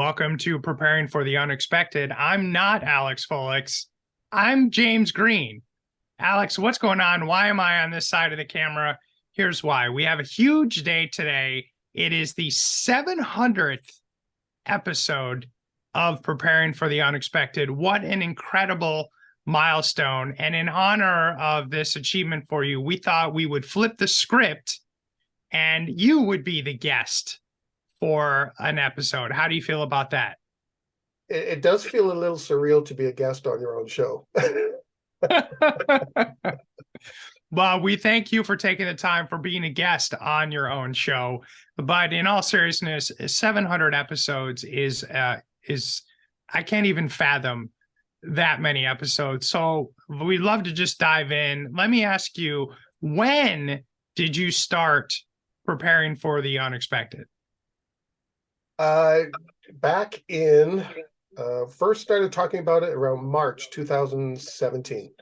Welcome to Preparing for the Unexpected. I'm not Alex Folix. I'm James Green. Alex, what's going on? Why am I on this side of the camera? Here's why. We have a huge day today. It is the 700th episode of Preparing for the Unexpected. What an incredible milestone. And in honor of this achievement for you, we thought we would flip the script and you would be the guest for an episode. How do you feel about that? It does feel a little surreal to be a guest on your own show. Well, we thank you for taking the time for being a guest on your own show. But in all seriousness, 700 episodes is I can't even fathom that many episodes. So we'd love to just dive in. Let me ask you, when did you start preparing for the unexpected? Back in, first started talking about it around March 2017.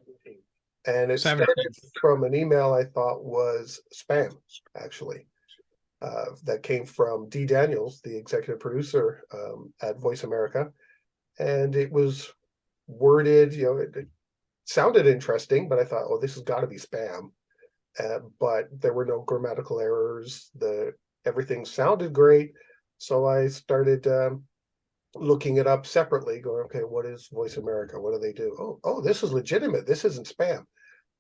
And it started from an email I thought was spam, actually. That came from Dee Daniels, the executive producer at VoiceAmerica. And it was worded, it sounded interesting, but I thought, oh, this has got to be spam. But there were no grammatical errors. Everything sounded great. So I started looking it up separately, going, okay, what is Voice America? What do they do? Oh, this is legitimate. This isn't spam.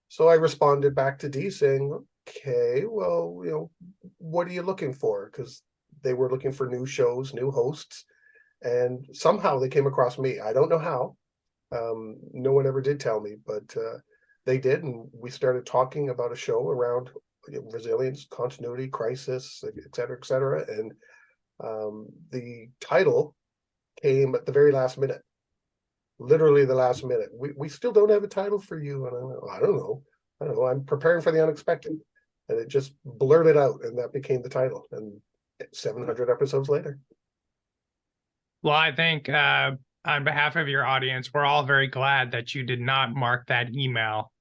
So I responded back to Dee saying, okay, well, what are you looking for? Because they were looking for new shows, new hosts. And somehow they came across me. I don't know how. No one ever did tell me, but they did. And we started talking about a show around resilience, continuity, crisis, et cetera, et cetera. And the title came at the very last minute, literally the last minute. We still don't have a title for you. And I don't know. I'm preparing for the unexpected. And it just blurted out, and that became the title. And 700 episodes later. Well, I think on behalf of your audience, we're all very glad that you did not mark that email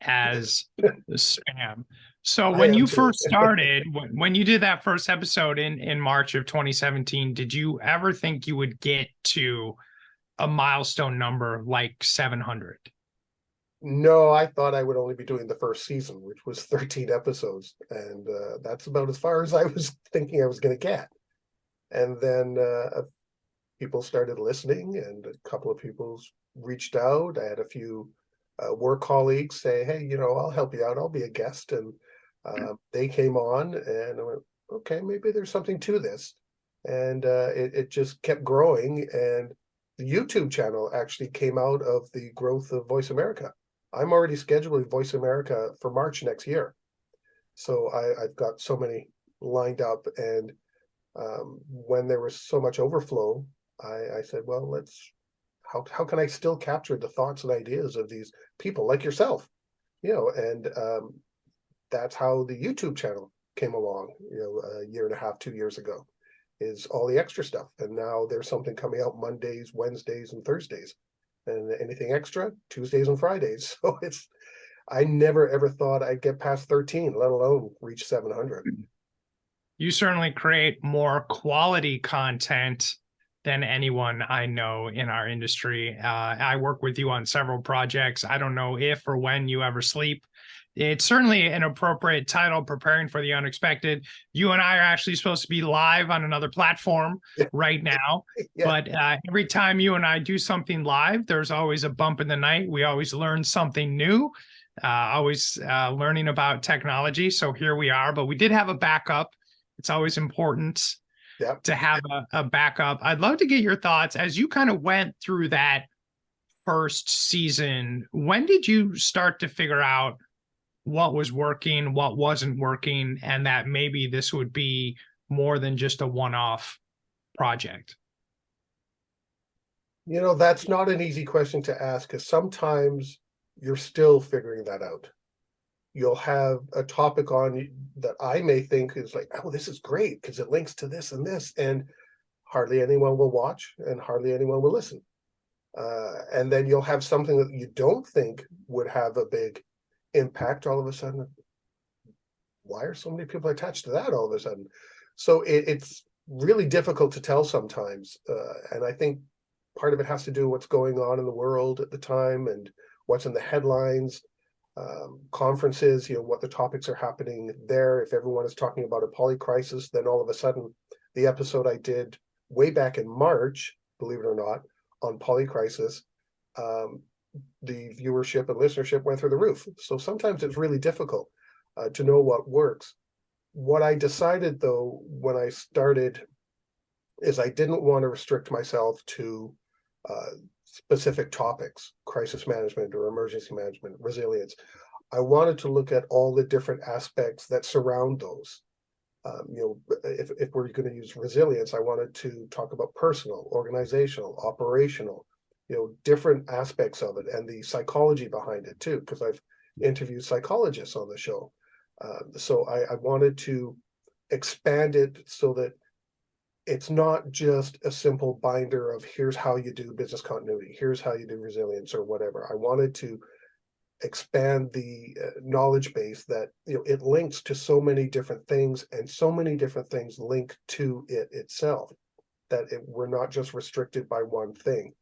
as spam. So when you first started, when you did that first episode in March of 2017, did you ever think you would get to a milestone number like 700? No, I thought I would only be doing the first season, which was 13 episodes. And that's about as far as I was thinking I was going to get. And then people started listening, and a couple of people reached out. I had a few work colleagues say, hey, I'll help you out. I'll be a guest. And they came on, and I went, okay, maybe there's something to this. And it just kept growing. And the YouTube channel actually came out of the growth of Voice America. I'm already scheduling Voice America for March next year. So I've got so many lined up. And when there was so much overflow, I said, well, how can I still capture the thoughts and ideas of these people like yourself? And that's how the YouTube channel came along, a year and a half, 2 years ago, is all the extra stuff. And now there's something coming out Mondays, Wednesdays, and Thursdays. And anything extra, Tuesdays and Fridays. So I never ever thought I'd get past 13, let alone reach 700. You certainly create more quality content than anyone I know in our industry. I work with you on several projects. I don't know if or when you ever sleep. It's certainly an appropriate title, Preparing for the Unexpected. You and I are actually supposed to be live on another platform right now. Yeah. But every time you and I do something live, there's always a bump in the night. We always learn something new, always learning about technology. So here we are, but we did have a backup. It's always important to have a backup. I'd love to get your thoughts as you kind of went through that first season. When did you start to figure out what was working, what wasn't working, and that maybe this would be more than just a one-off project? That's not an easy question to ask, because sometimes you're still figuring that out. You'll have a topic on that I may think is like, oh, this is great because it links to this and this, and hardly anyone will watch and hardly anyone will listen. And then you'll have something that you don't think would have a big impact. All of a sudden, why are so many people attached to that all of a sudden? So it's really difficult to tell sometimes. And I think part of it has to do with what's going on in the world at the time and what's in the headlines, conferences, what the topics are happening there. If everyone is talking about a poly crisis, then all of a sudden the episode I did way back in March, believe it or not, on poly crisis, the viewership and listenership went through the roof. So sometimes it's really difficult to know what works. What I decided, though, when I started, is I didn't want to restrict myself to specific topics, crisis management or emergency management, resilience. I wanted to look at all the different aspects that surround those. If we're going to use resilience, I wanted to talk about personal, organizational, operational, different aspects of it and the psychology behind it too, because I've interviewed psychologists on the show. So I wanted to expand it so that it's not just a simple binder of here's how you do business continuity, here's how you do resilience or whatever. I wanted to expand the knowledge base that it links to so many different things, and so many different things link to it itself, that we're not just restricted by one thing.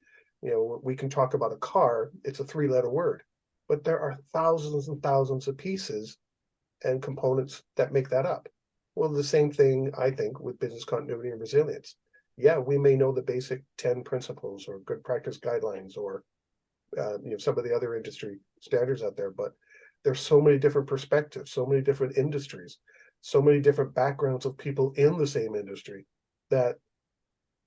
We can talk about a car, it's a 3-letter word, but there are thousands and thousands of pieces and components that make that up. Well, the same thing, I think, with business continuity and resilience. Yeah, we may know the basic 10 principles or good practice guidelines or some of the other industry standards out there, but there's so many different perspectives, so many different industries, so many different backgrounds of people in the same industry, that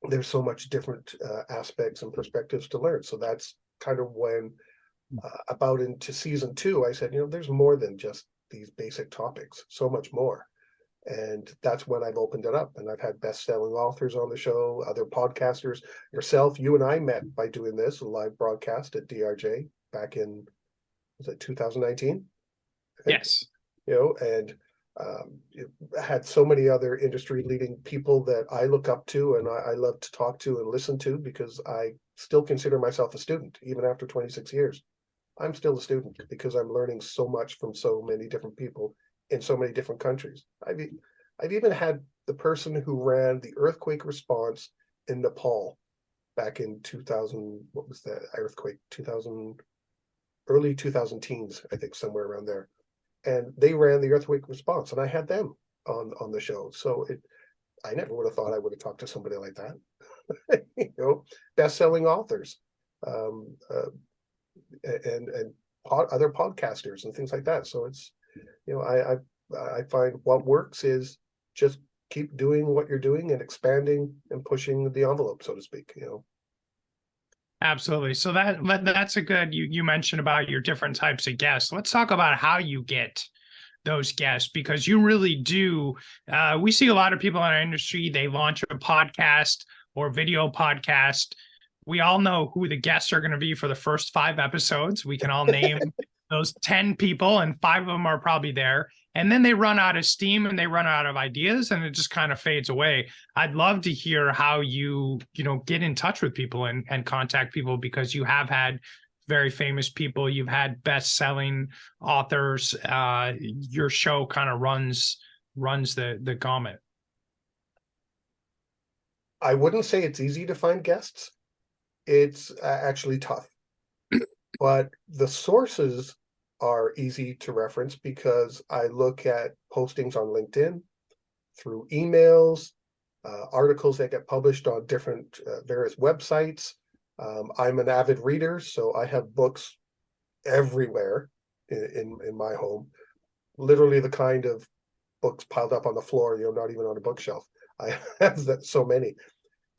there's so much different aspects and perspectives to learn. So that's kind of when about into season 2, I said, there's more than just these basic topics, so much more. And that's when I've opened it up, and I've had best-selling authors on the show, other podcasters, yourself. You and I met by doing this, a live broadcast at DRJ back in, was it 2019? Yes. And had so many other industry leading people that I look up to and I love to talk to and listen to, because I still consider myself a student, even after 26 years. I'm still a student because I'm learning so much from so many different people in so many different countries. I've even had the person who ran the earthquake response in Nepal back in 2000. What was that earthquake? 2000, early 2000 teens, I think, somewhere around there. And they ran the earthquake response, and I had them on the show. So I never would have thought I would have talked to somebody like that. Best-selling authors, and other podcasters and things like that. So it's, I find what works is just keep doing what you're doing and expanding and pushing the envelope, so to speak. Absolutely. So that's a good, you mentioned about your different types of guests. Let's talk about how you get those guests, because you really do. We see a lot of people in our industry, they launch a podcast or video podcast. We all know who the guests are going to be for the first 5 episodes. We can all name those 10 people, and 5 of them are probably there. And then they run out of steam and they run out of ideas, and it just kind of fades away. I'd love to hear how you get in touch with people and contact people, because you have had very famous people, you've had best-selling authors. Your show kind of runs the gamut. I wouldn't say it's easy to find guests. It's actually tough, but the sources are easy to reference, because I look at postings on LinkedIn, through emails, articles that get published on different various websites. I'm an avid reader, so I have books everywhere in my home, literally the kind of books piled up on the floor, not even on a bookshelf. I have so many.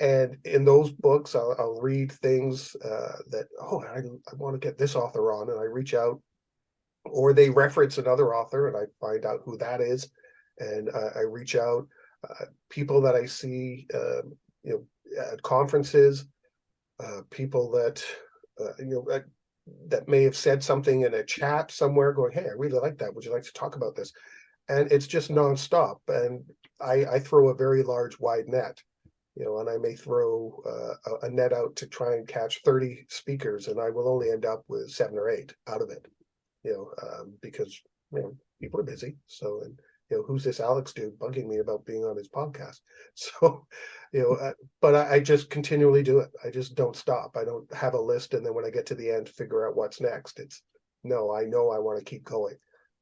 And in those books, I'll read things that, I want to get this author on, and I reach out, or they reference another author and I find out who that is. And I reach out, people that I see, at conferences, people that, that may have said something in a chat somewhere, going, hey, I really like that. Would you like to talk about this? And it's just nonstop. And I throw a very large, wide net, and I may throw a net out to try and catch 30 speakers, and I will only end up with 7 or 8 out of it, because people are busy. So, and who's this Alex dude bugging me about being on his podcast? So, but I just continually do it. I just don't stop. I don't have a list, and then when I get to the end, figure out what's next. It's no, I know I want to keep going.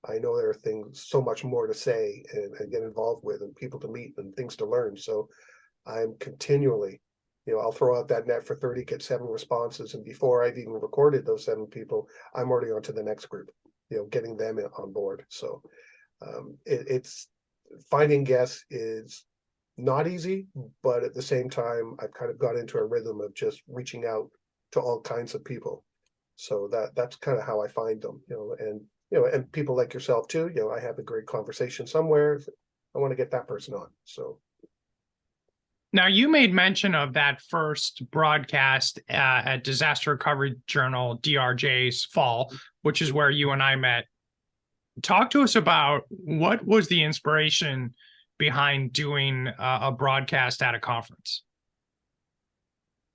I know there are things, so much more to say and get involved with, and people to meet and things to learn. So I'm continually, I'll throw out that net for 30, get 7 responses. And before I've even recorded those 7 people, I'm already on to the next group, getting them on board. So it's finding guests is not easy, but at the same time, I've kind of got into a rhythm of just reaching out to all kinds of people. So that's kind of how I find them, and people like yourself too. I have a great conversation somewhere. I want to get that person on. So Now, you made mention of that first broadcast at Disaster Recovery Journal, DRJ's fall, which is where you and I met. Talk to us about what was the inspiration behind doing a broadcast at a conference.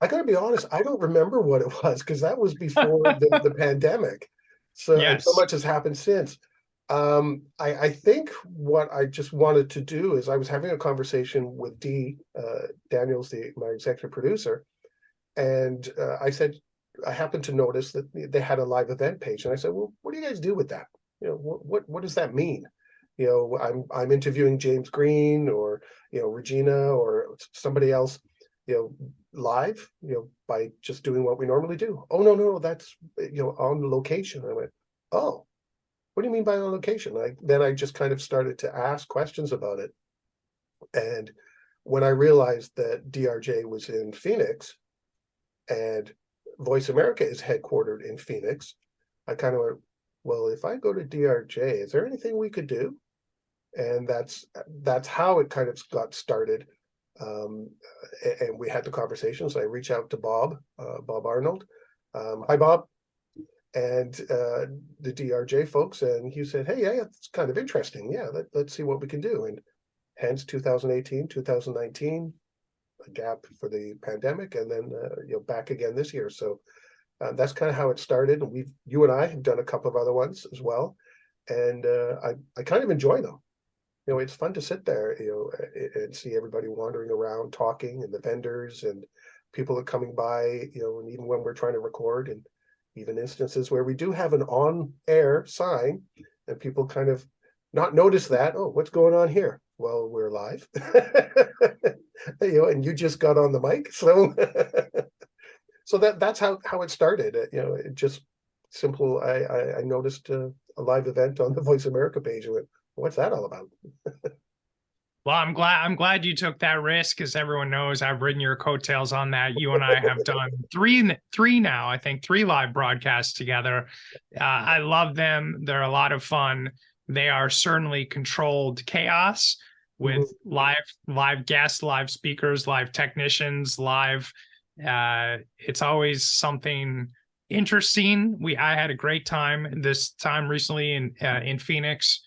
I got to be honest, I don't remember what it was because that was before the pandemic. So, and so Yes. much has happened since. I think what I just wanted to do is I was having a conversation with Dee Daniels, my executive producer, and I said, I happened to notice that they had a live event page, and I said, well, what do you guys do with that? What does that mean? I'm interviewing James Green or Regina or somebody else, live, by just doing what we normally do. Oh no, that's on location. I went, oh, what do you mean by on location? Then I just kind of started to ask questions about it. And when I realized that DRJ was in Phoenix and Voice America is headquartered in Phoenix, I kind of went, well, if I go to DRJ, is there anything we could do? And that's how it kind of got started. And we had the conversation. So I reached out to Bob Arnold. Hi, Bob. And the DRJ folks, and he said, hey, yeah, it's kind of interesting. Yeah, let's see what we can do. And hence 2018, 2019, a gap for the pandemic, and then back again this year. So that's kind of how it started. And you and I have done a couple of other ones as well, and I kind of enjoy them. It's fun to sit there, and see everybody wandering around talking, and the vendors and people are coming by, and even when we're trying to record, and even instances where we do have an on-air sign and people kind of not notice that, oh, what's going on here? Well, we're live, and you just got on the mic. So, so that's how it started. It just simple. I noticed a live event on the Voice America page and went, what's that all about? Well, I'm glad you took that risk, because everyone knows I've ridden your coattails on that. You and I have done three now, I think, 3 live broadcasts together. I love them. They're a lot of fun. They are certainly controlled chaos with live guests, live speakers, live technicians, live. It's always something interesting. I had a great time this time recently in Phoenix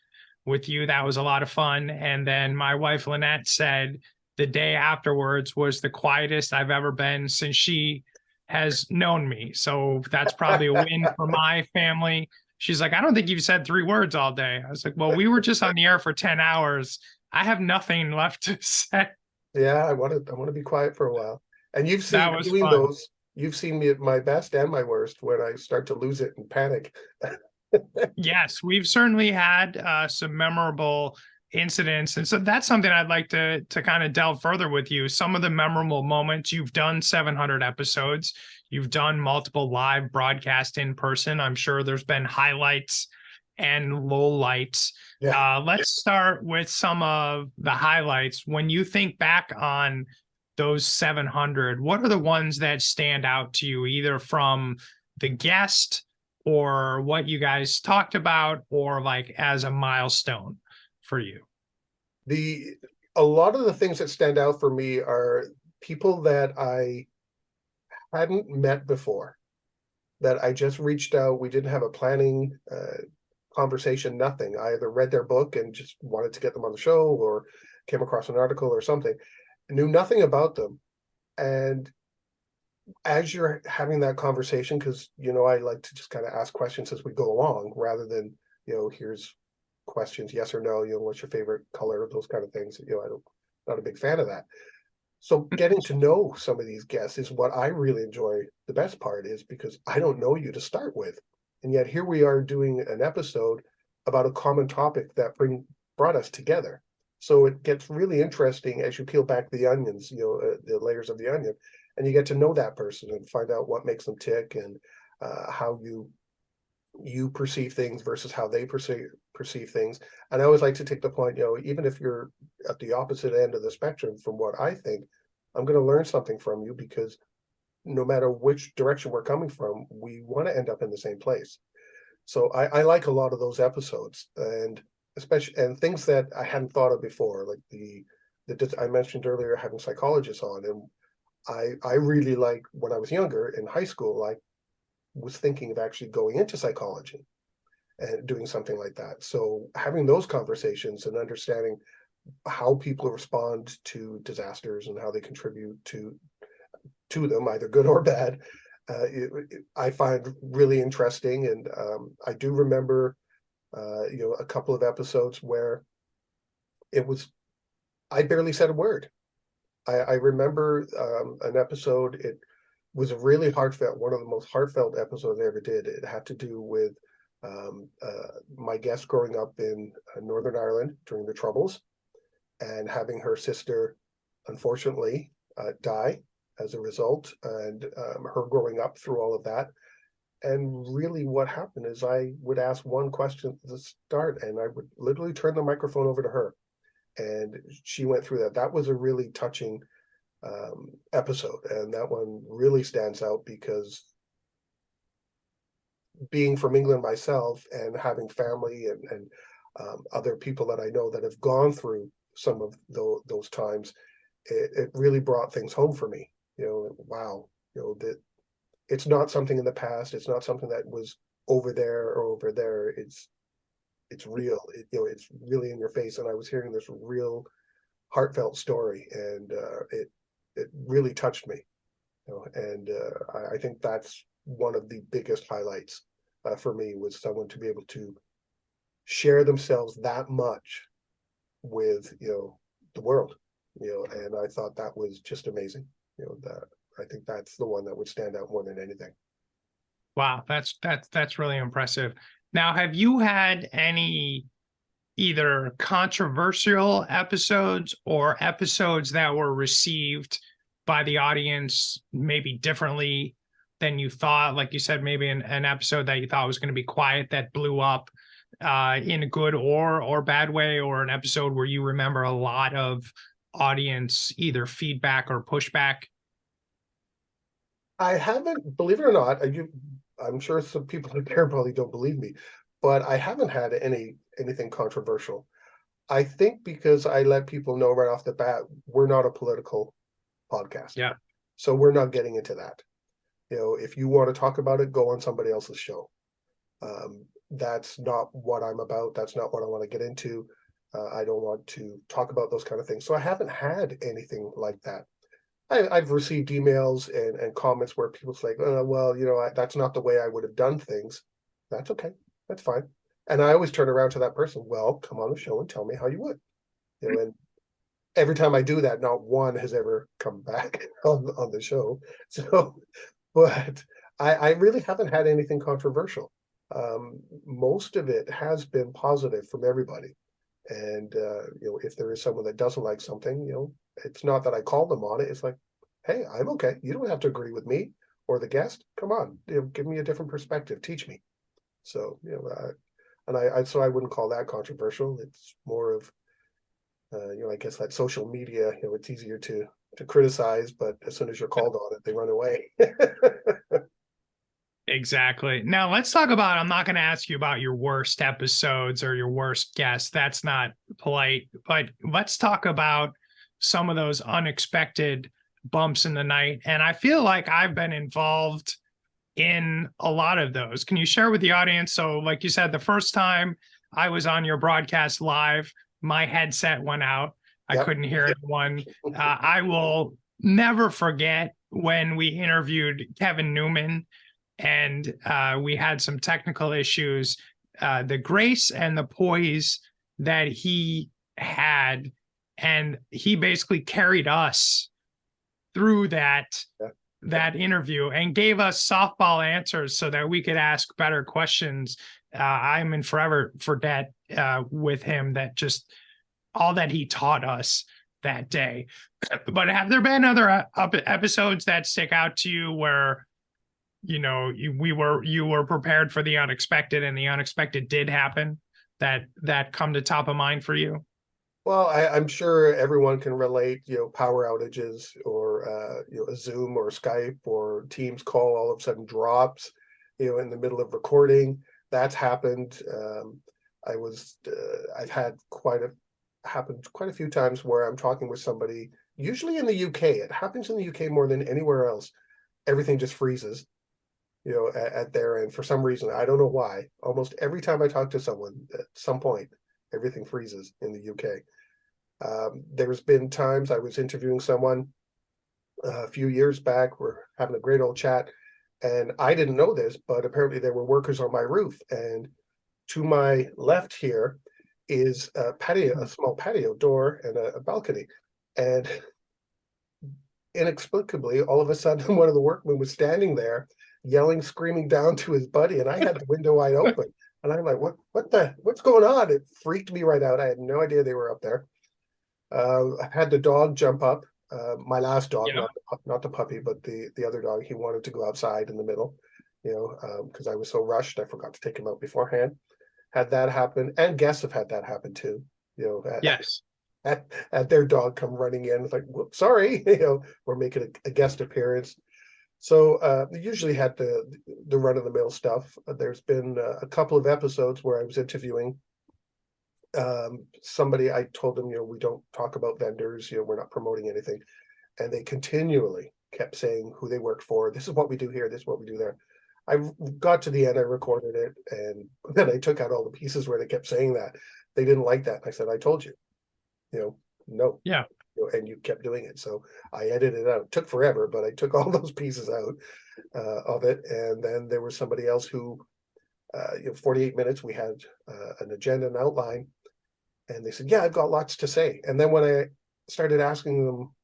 with you. That was a lot of fun. And then my wife Lynette said the day afterwards was the quietest I've ever been since she has known me. So that's probably a win for my family. She's like, I don't think you've said 3 words all day. I was like, well, we were just on the air for 10 hours. I have nothing left to say. Yeah, I want to be quiet for a while. And you've seen That was between fun. those, you've seen me at my best and my worst when I start to lose it and panic. Yes, we've certainly had some memorable incidents, and so that's something I'd like to kind of delve further with you. Some of the memorable moments. You've done 700 episodes. You've done multiple live broadcasts in person. I'm sure there's been highlights and lowlights. Yeah. Let's start with some of the highlights. When you think back on those 700, what are the ones that stand out to you, either from the guest or what you guys talked about, or like as a milestone for you? A lot of the things that stand out for me are people that I hadn't met before, that I just reached out. We didn't have a planning conversation, nothing. I either read their book and just wanted to get them on the show, or came across an article or something. I knew nothing about them. And as you're having that conversation, because I like to just kind of ask questions as we go along, rather than here's questions, yes or no, what's your favorite color, those kind of things. Not a big fan of that. So getting to know some of these guests is what I really enjoy. The best part is because I don't know you to start with. And yet here we are doing an episode about a common topic that brought us together. So it gets really interesting as you peel back the onions, the layers of the onion, and you get to know that person and find out what makes them tick, and how you perceive things versus how they perceive things. And I always like to take the point, even if you're at the opposite end of the spectrum from what I think, I'm going to learn something from you, because no matter which direction we're coming from, we want to end up in the same place. So I like a lot of those episodes, and especially and things that I hadn't thought of before, like the I mentioned earlier having psychologists on, and I really like, when I was younger in high school, I was thinking of actually going into psychology and doing something like that. So having those conversations and understanding how people respond to disasters and how they contribute to them, either good or bad, I find really interesting. And I do remember, a couple of episodes where I barely said a word. I remember an episode. It was a really heartfelt, one of the most heartfelt episodes I ever did. It had to do with my guest growing up in Northern Ireland during the Troubles, and having her sister, unfortunately, die as a result, and her growing up through all of that. And really what happened is I would ask one question at the start, and I would literally turn the microphone over to her. And she went through that. That was a really touching episode. And that one really stands out because being from England myself and having family and other people that I know that have gone through some of those times, it really brought things home for me. Wow, that it's not something in the past. It's not something that was over there or over there. It's real. It's really in your face. And I was hearing this real heartfelt story, and it really touched me. And I think that's one of the biggest highlights for me, was someone to be able to share themselves that much with the world. And I thought that was just amazing. That I think that's the one that would stand out more than anything. Wow, that's really impressive. Now, have you had any either controversial episodes or episodes that were received by the audience maybe differently than you thought? Like you said, maybe an episode that you thought was going to be quiet that blew up in a good or bad way, or an episode where you remember a lot of audience either feedback or pushback? I haven't, believe it or not, I'm sure some people out there probably don't believe me, but I haven't had anything controversial. I think because I let people know right off the bat, we're not a political podcast. Yeah. So we're not getting into that. If you want to talk about it, go on somebody else's show. That's not what I'm about. That's not what I want to get into. I don't want to talk about those kind of things. So I haven't had anything like that. I've received emails and comments where people's like, well, that's not the way I would have done things. That's okay. That's fine. And I always turn around to that person. Well, come on the show and tell me how you would. And every time I do that, not one has ever come back on the show. So, but I really haven't had anything controversial. Most of it has been positive from everybody. And if there is someone that doesn't like something, it's not that I call them on it. It's like, hey, I'm okay. You don't have to agree with me or the guest. Come on, give me a different perspective. Teach me. So so I wouldn't call that controversial. It's more of I guess that social media. It's easier to criticize, but as soon as you're called on it, they run away. Exactly. Now let's talk about, I'm not going to ask you about your worst episodes or your worst guests. That's not polite, but let's talk about some of those unexpected bumps in the night. And I feel like I've been involved in a lot of those. Can you share with the audience? So like you said, the first time I was on your broadcast live, my headset went out. I couldn't hear anyone. I will never forget when we interviewed Kevin Newman, and we had some technical issues. the grace and the poise that he had, and he basically carried us through that interview and gave us softball answers so that we could ask better questions. I'm in forever for debt with him, that just all that he taught us that day. But have there been other episodes that stick out to you where, you know, you were prepared for the unexpected and the unexpected did happen, that come to top of mind for you? Well, I'm sure everyone can relate, power outages, or a Zoom or Skype or Teams call all of a sudden drops, in the middle of recording. That's happened. I've had happened quite a few times where I'm talking with somebody, usually in the UK. It happens in the UK more than anywhere else. Everything just freezes, at their end for some reason. I don't know why. Almost every time I talk to someone, at some point, everything freezes in the UK. There's been times I was interviewing someone a few years back. We're having a great old chat, and I didn't know this, but apparently there were workers on my roof. And to my left here is a small patio door and a balcony. And inexplicably, all of a sudden, one of the workmen was standing there, yelling, screaming down to his buddy, and I had the window wide open. And I'm like, what's going on? It freaked me right out. I had no idea they were up there. I had the dog jump up. My last dog, Yeah. not the puppy, but the other dog. He wanted to go outside in the middle, because I was so rushed. I forgot to take him out beforehand. Had that happen, and guests have had that happen too. Yes. At their dog come running in, it's like, whoops, sorry, we're making a guest appearance. So they usually had the run of the mill stuff. There's been a couple of episodes where I was interviewing somebody. I told them, we don't talk about vendors, we're not promoting anything. And they continually kept saying who they worked for. This is what we do here. This is what we do there. I got to the end, I recorded it, and then I took out all the pieces where they kept saying that. They didn't like that. I said, I told you, no. Yeah. And you kept doing it. So I edited it out. It took forever, but I took all those pieces out of it. And then there was somebody else who, 48 minutes, we had an agenda and outline. And they said, yeah, I've got lots to say. And then when I started asking them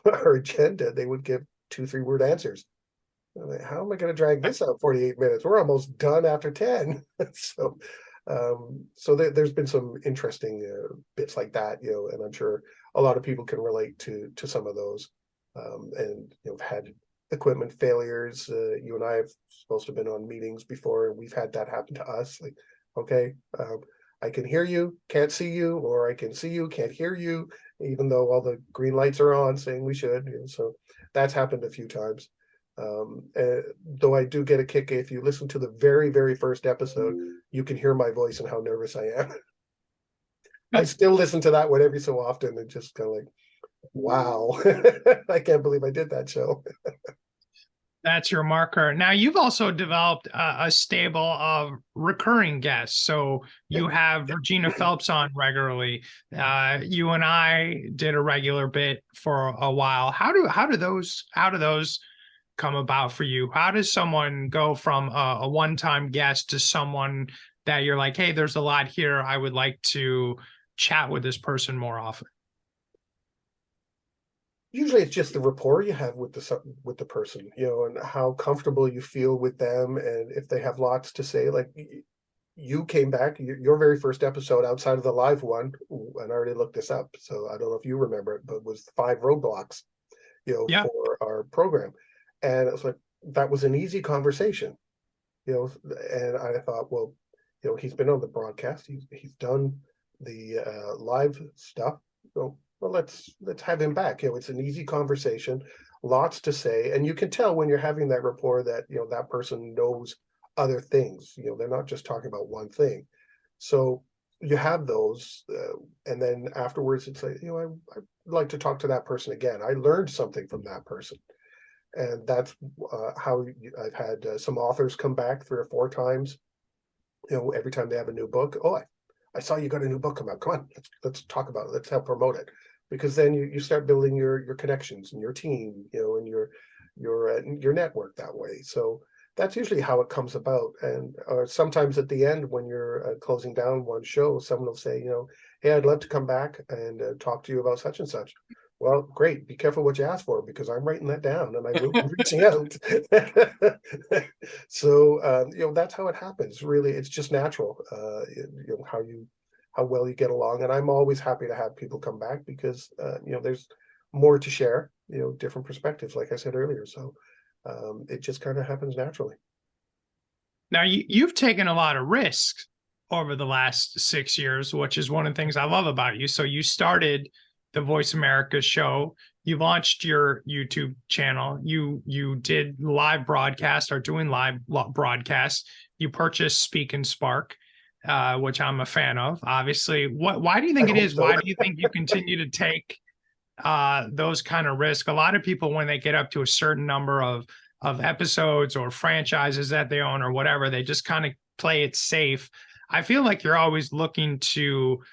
our agenda, they would give 2-3 word answers. I'm like, how am I going to drag this out 48 minutes? We're almost done after 10. So there's been some interesting bits like that, and I'm sure a lot of people can relate to some of those. And have had equipment failures. You and I have supposed to have been on meetings before, and we've had that happen to us. Like, okay, I can hear you, can't see you, or I can see you, can't hear you, even though all the green lights are on saying we should. So that's happened a few times. Though I do get a kick if you listen to the very, very first episode, you can hear my voice and how nervous I am. I still listen to that one every so often and just kind of like, wow, I can't believe I did that show. That's your marker. Now, you've also developed a stable of recurring guests. So you have Regina Phelps on regularly. You and I did a regular bit for a while. How do those come about for you? How does someone go from a one-time guest to someone that you're like, hey, there's a lot here, I would like to chat with this person more often? Usually it's just the rapport you have with the person, and how comfortable you feel with them, and if they have lots to say. Like, you came back, your very first episode outside of the live one, and I already looked this up, so I don't know if you remember it, but was 5 roadblocks, Yeah. for our program. And it was like, that was an easy conversation, and I thought, well, he's been on the broadcast, he's done the live stuff, so well, let's have him back. It's an easy conversation, lots to say, and you can tell when you're having that rapport that that person knows other things. They're not just talking about one thing. So you have those, and then afterwards, it's like, I'd like to talk to that person again. I learned something from that person, and that's how I've had some authors come back 3 or 4 times. Every time they have a new book. Oh, I saw you got a new book come out. Come on, let's talk about it. Let's help promote it. Because then you start building your connections and your team, and your network that way. So that's usually how it comes about. And or sometimes at the end, when you're closing down one show, someone will say, hey, I'd love to come back and talk to you about such and such. Well, great. Be careful what you ask for, because I'm writing that down and I will be reaching out. So, that's how it happens. Really, it's just natural. How well you get along. And I'm always happy to have people come back, because, there's more to share, different perspectives, like I said earlier. So, it just kind of happens naturally. Now, you've taken a lot of risks over the last 6 years, which is one of the things I love about you. So you started the Voice America show. You launched your YouTube channel. You did live broadcast, or doing live broadcasts. You purchased Speak and Spark, which I'm a fan of. Obviously, why do you think I it hope is? so. Why do you think you continue to take those kind of risks? A lot of people, when they get up to a certain number of episodes or franchises that they own or whatever, they just kind of play it safe. I feel like you're always looking to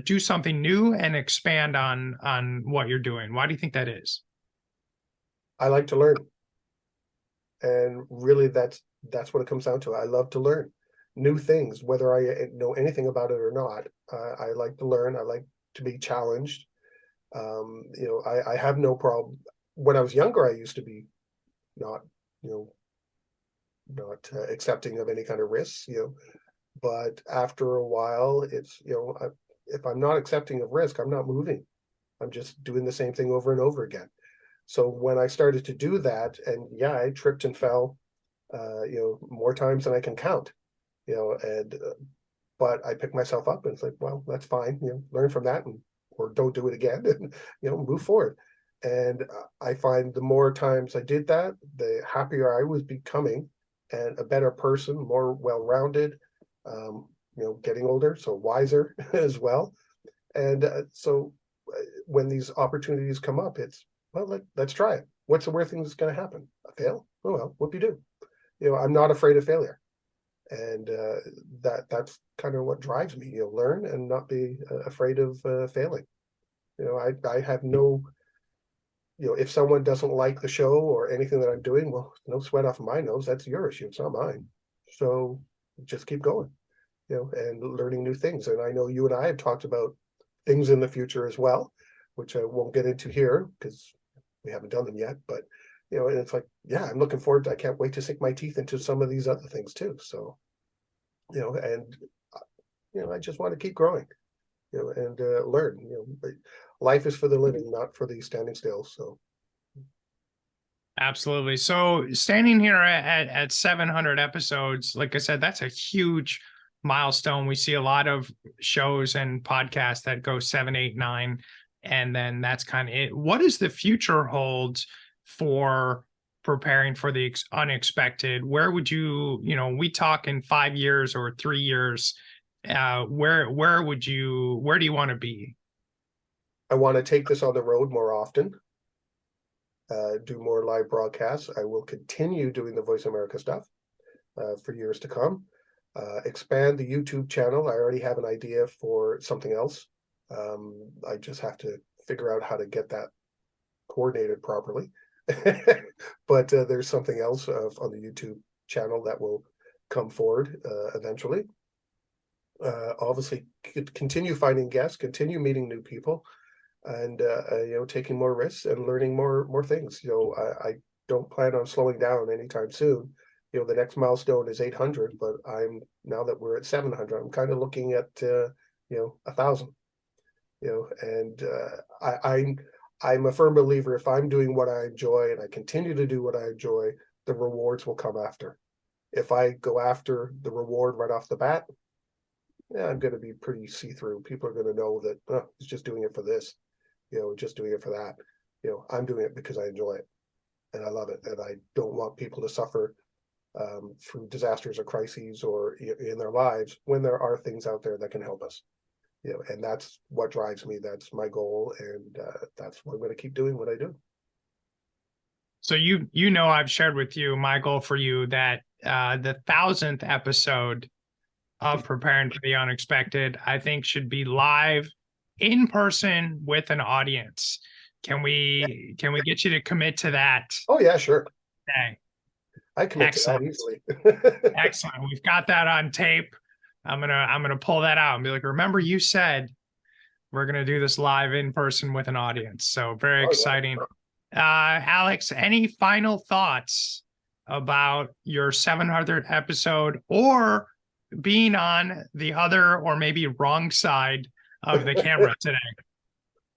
do something new and expand on what you're doing. Why do you think that is? I like to learn. And really, that's what it comes down to. I love to learn new things, whether I know anything about it or not. I like to learn. I like to be challenged. I have no problem. When I was younger, I used to be not, you know, not accepting of any kind of risks, but after a while, it's, if I'm not accepting of risk, I'm not moving. I'm just doing the same thing over and over again. So when I started to do that, and yeah, I tripped and fell, more times than I can count, and but I picked myself up, and it's like, well, that's fine, learn from that, and or don't do it again, and move forward. And I find the more times I did that, the happier I was becoming, and a better person, more well-rounded, getting older, so wiser as well. And when these opportunities come up, it's, well, let's try it. What's the worst thing that's going to happen? I fail? Oh well, whoop you do. I'm not afraid of failure, and that's kind of what drives me. Learn and not be afraid of failing. I have no, if someone doesn't like the show or anything that I'm doing, well, no sweat off my nose. That's your issue. It's not mine. So just keep going, and learning new things. And I know you and I have talked about things in the future as well, which I won't get into here because we haven't done them yet. But and it's like, yeah, I'm looking forward to. I can't wait to sink my teeth into some of these other things too. So, and I just want to keep growing, and learn. Life is for the living, not for the standing still. So. Absolutely. So standing here at 700 episodes, like I said, that's a huge milestone. We see a lot of shows and podcasts that go 7, 8, 9, and then that's kind of it. What does the future hold for preparing for the unexpected? Where would you, we talk in 5 years or 3 years, where do you want to be? I want to take this on the road more often. Do more live broadcasts. I will continue doing the Voice America stuff for years to come. Expand the YouTube channel. I already have an idea for something else. I just have to figure out how to get that coordinated properly. But there's something else on the YouTube channel that will come forward eventually. Obviously, continue finding guests, continue meeting new people, and taking more risks and learning more things. I don't plan on slowing down anytime soon. The next milestone is 800, but now that we're at 700, I'm kind of looking at 1,000. And I'm a firm believer, if I'm doing what I enjoy and I continue to do what I enjoy, the rewards will come after. If I go after the reward right off the bat, yeah, I'm going to be pretty see-through. People are going to know that he's just doing it for this. Just doing it for that. I'm doing it because I enjoy it and I love it. And I don't want people to suffer through disasters or crises or in their lives when there are things out there that can help us. And that's what drives me. That's my goal. And that's why I'm going to keep doing what I do. So I've shared with you my goal for you that the 1,000th episode of Preparing for the Unexpected, I think, should be live in person with an audience. Can we get you to commit to that? Oh yeah, sure. Okay. I commit to that Excellent. easily. Excellent. We've got that on tape. I'm gonna pull that out and be like, remember you said we're gonna do this live in person with an audience. So very exciting. Alex, any final thoughts about your 700th episode or being on the other or maybe wrong side of the camera today?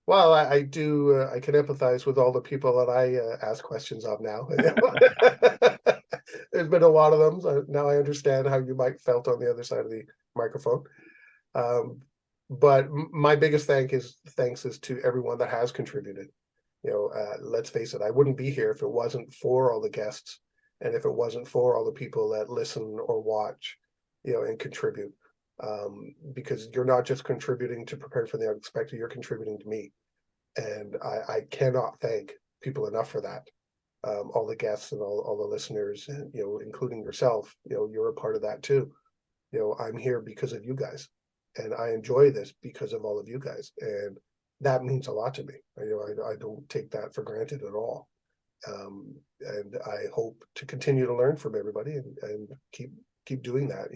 Well, I do. I can empathize with all the people that I ask questions of now. There's been a lot of them. So now I understand how you might felt on the other side of the microphone. But my biggest thanks is to everyone that has contributed. Let's face it, I wouldn't be here if it wasn't for all the guests, and if it wasn't for all the people that listen or watch, and contribute. Because you're not just contributing to prepare for the unexpected, you're contributing to me. And I cannot thank people enough for that. All the guests and all the listeners, and, including yourself, you're a part of that too. I'm here because of you guys, and I enjoy this because of all of you guys. And that means a lot to me. I don't take that for granted at all. And I hope to continue to learn from everybody and keep doing that,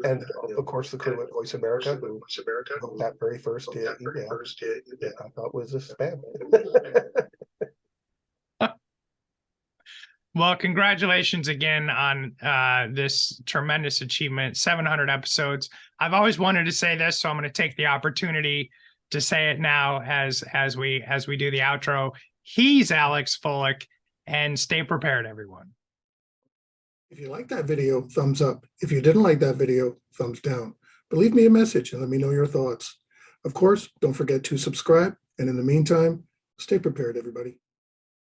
and of course the crew at Voice America who wrote that very first email that I thought was a spam. Well, congratulations again on this tremendous achievement, 700 episodes. I've always wanted to say this, so I'm going to take the opportunity to say it now as we do the outro. He's Alex Fullick, and stay prepared, everyone. If you like that video, thumbs up. If you didn't like that video, thumbs down. But leave me a message and let me know your thoughts. Of course, don't forget to subscribe. And in the meantime, stay prepared, everybody.